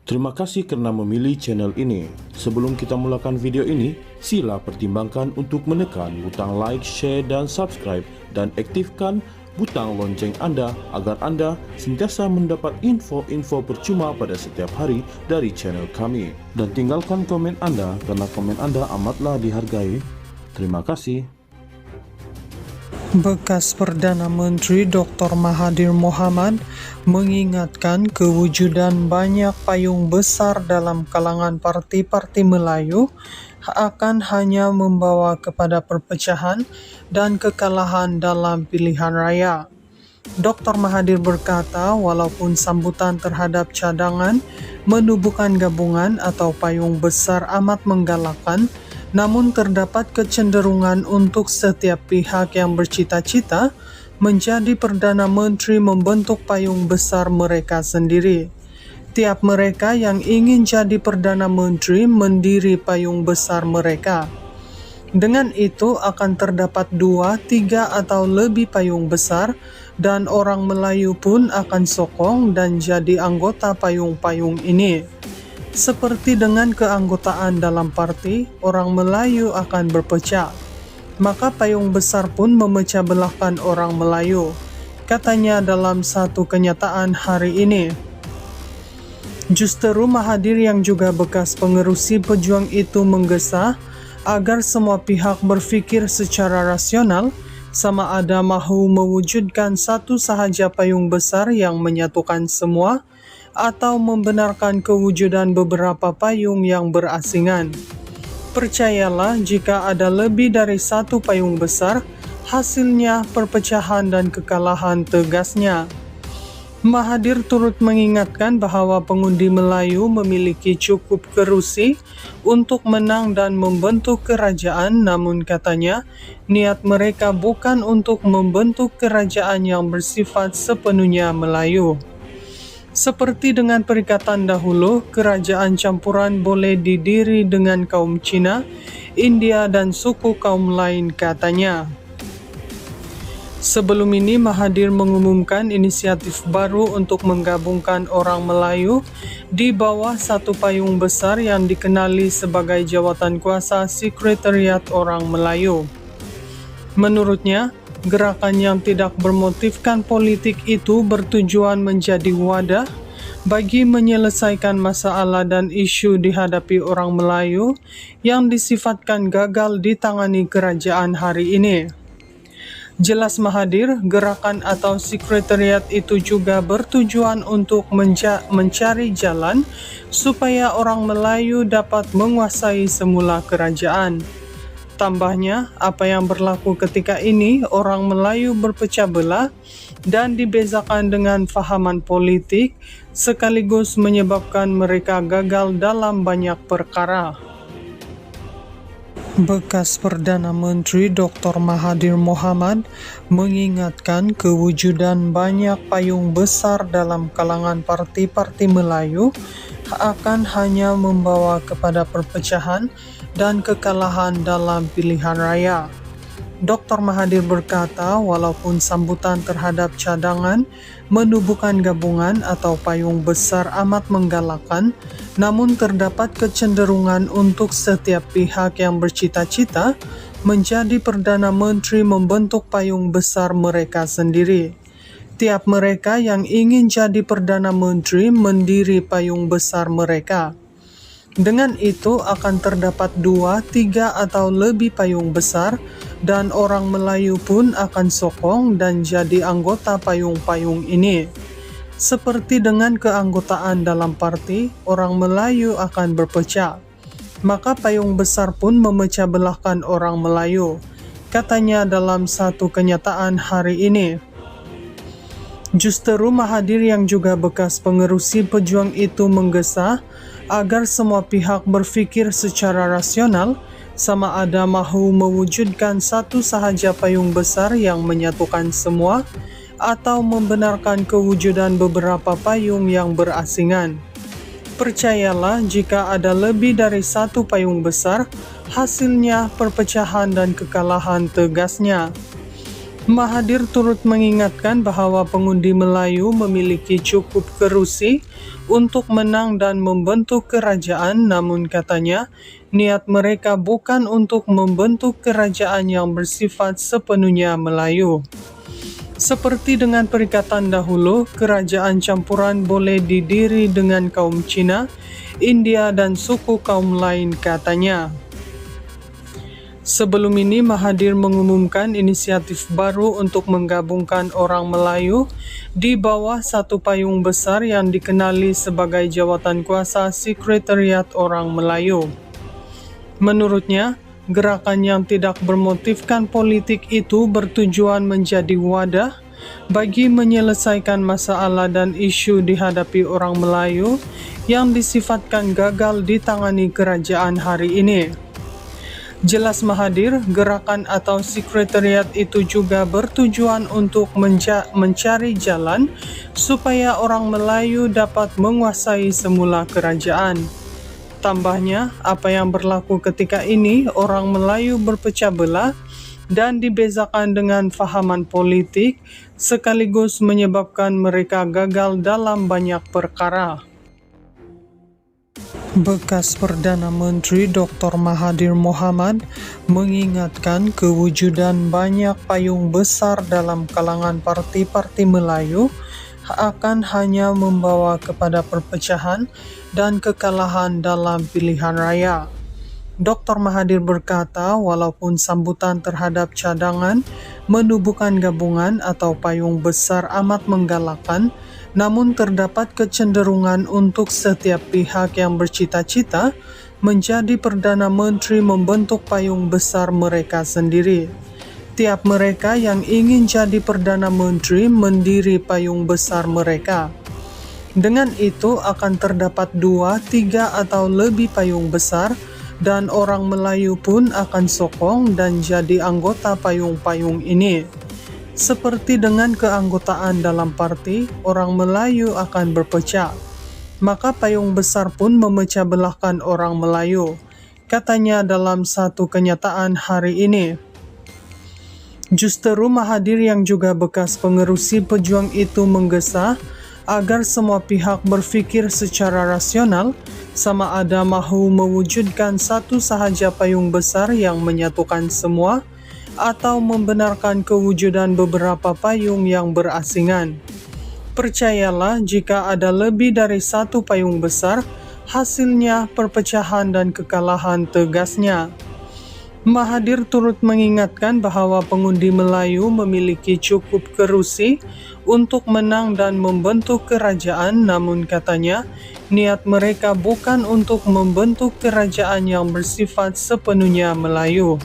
Terima kasih karena memilih channel ini. Sebelum kita mulakan video ini, sila pertimbangkan untuk menekan butang like, share, dan subscribe, dan aktifkan butang lonceng Anda agar Anda sentiasa mendapat info-info percuma pada setiap hari dari channel kami. Dan tinggalkan komen Anda karena komen Anda amatlah dihargai. Terima kasih. Bekas Perdana Menteri Dr. Mahathir Mohamad mengingatkan kewujudan banyak payung besar dalam kalangan parti-parti Melayu akan hanya membawa kepada perpecahan dan kekalahan dalam pilihan raya. Dr. Mahathir berkata, walaupun sambutan terhadap cadangan menubuhkan gabungan atau payung besar amat menggalakkan, namun terdapat kecenderungan untuk setiap pihak yang bercita-cita menjadi Perdana Menteri membentuk payung besar mereka sendiri. Tiap mereka yang ingin jadi Perdana Menteri mendiri payung besar mereka. Dengan itu akan terdapat 2, 3 atau lebih payung besar dan orang Melayu pun akan sokong dan jadi anggota payung-payung ini. Seperti dengan keanggotaan dalam parti, orang Melayu akan berpecah. Maka payung besar pun memecah belahkan orang Melayu, katanya dalam satu kenyataan hari ini. Justeru Mahathir yang juga bekas pengerusi pejuang itu menggesa agar semua pihak berpikir secara rasional sama ada mahu mewujudkan satu sahaja payung besar yang menyatukan semua atau membenarkan kewujudan beberapa payung yang berasingan. Percayalah, jika ada lebih dari satu payung besar, hasilnya perpecahan dan kekalahan, tegasnya. Mahathir turut mengingatkan bahwa pengundi Melayu memiliki cukup kerusi untuk menang dan membentuk kerajaan, namun katanya, niat mereka bukan untuk membentuk kerajaan yang bersifat sepenuhnya Melayu. Seperti dengan perikatan dahulu, kerajaan campuran boleh didiri dengan kaum Cina, India, dan suku kaum lain, katanya. Sebelum ini, Mahathir mengumumkan inisiatif baru untuk menggabungkan orang Melayu di bawah satu payung besar yang dikenali sebagai Jawatan Kuasa Sekretariat Orang Melayu. Menurutnya, gerakan yang tidak bermotifkan politik itu bertujuan menjadi wadah bagi menyelesaikan masalah dan isu dihadapi orang Melayu yang disifatkan gagal ditangani kerajaan hari ini. Jelas Mahathir, gerakan atau sekretariat itu juga bertujuan untuk mencari jalan supaya orang Melayu dapat menguasai semula kerajaan. Tambahnya, apa yang berlaku ketika ini, orang Melayu berpecah belah dan dibezakan dengan fahaman politik, sekaligus menyebabkan mereka gagal dalam banyak perkara. Bekas Perdana Menteri Dr. Mahathir Mohamad mengingatkan kewujudan banyak payung besar dalam kalangan parti-parti Melayu akan hanya membawa kepada perpecahan dan kekalahan dalam pilihan raya. Dr. Mahathir berkata, walaupun sambutan terhadap cadangan menubuhkan gabungan atau payung besar amat menggalakkan, namun terdapat kecenderungan untuk setiap pihak yang bercita-cita menjadi Perdana Menteri membentuk payung besar mereka sendiri. Tiap mereka yang ingin jadi Perdana Menteri mendiri payung besar mereka. Dengan itu akan terdapat 2, 3 atau lebih payung besar dan orang Melayu pun akan sokong dan jadi anggota payung-payung ini. Seperti dengan keanggotaan dalam parti, orang Melayu akan berpecah. Maka payung besar pun memecah belahkan orang Melayu, katanya dalam satu kenyataan hari ini. Justeru Mahathir yang juga bekas pengerusi pejuang itu menggesa agar semua pihak berpikir secara rasional sama ada mahu mewujudkan satu sahaja payung besar yang menyatukan semua atau membenarkan kewujudan beberapa payung yang berasingan. Percayalah, jika ada lebih dari satu payung besar, hasilnya perpecahan dan kekalahan, tegasnya. Mahathir turut mengingatkan bahwa pengundi Melayu memiliki cukup kerusi untuk menang dan membentuk kerajaan, namun katanya niat mereka bukan untuk membentuk kerajaan yang bersifat sepenuhnya Melayu. Seperti dengan perikatan dahulu, kerajaan campuran boleh didiri dengan kaum Cina, India, dan suku kaum lain, katanya. Sebelum ini, Mahathir mengumumkan inisiatif baru untuk menggabungkan orang Melayu di bawah satu payung besar yang dikenali sebagai Jawatan Kuasa Sekretariat Orang Melayu. Menurutnya, gerakan yang tidak bermotifkan politik itu bertujuan menjadi wadah bagi menyelesaikan masalah dan isu dihadapi orang Melayu yang disifatkan gagal ditangani kerajaan hari ini. Jelas Mahathir, gerakan atau sekretariat itu juga bertujuan untuk mencari jalan supaya orang Melayu dapat menguasai semula kerajaan. Tambahnya, apa yang berlaku ketika ini, orang Melayu berpecah belah dan dibezakan dengan fahaman politik, sekaligus menyebabkan mereka gagal dalam banyak perkara. Bekas Perdana Menteri Dr. Mahathir Mohamad mengingatkan kewujudan banyak payung besar dalam kalangan parti-parti Melayu akan hanya membawa kepada perpecahan dan kekalahan dalam pilihan raya. Dr. Mahathir berkata, walaupun sambutan terhadap cadangan menubuhkan gabungan atau payung besar amat menggalakkan, namun terdapat kecenderungan untuk setiap pihak yang bercita-cita menjadi Perdana Menteri membentuk payung besar mereka sendiri. Tiap mereka yang ingin jadi Perdana Menteri mendiri payung besar mereka. Dengan itu akan terdapat 2, 3 atau lebih payung besar, dan orang Melayu pun akan sokong dan jadi anggota payung-payung ini. Seperti dengan keanggotaan dalam parti, orang Melayu akan berpecah. Maka payung besar pun memecah belahkan orang Melayu, katanya dalam satu kenyataan hari ini. Justeru Mahathir yang juga bekas pengerusi pejuang itu menggesa agar semua pihak berfikir secara rasional sama ada mahu mewujudkan satu sahaja payung besar yang menyatukan semua atau membenarkan kewujudan beberapa payung yang berasingan. Percayalah, jika ada lebih dari satu payung besar, hasilnya perpecahan dan kekalahan, tegasnya. Mahathir turut mengingatkan bahwa pengundi Melayu memiliki cukup kerusi untuk menang dan membentuk kerajaan, namun katanya niat mereka bukan untuk membentuk kerajaan yang bersifat sepenuhnya Melayu.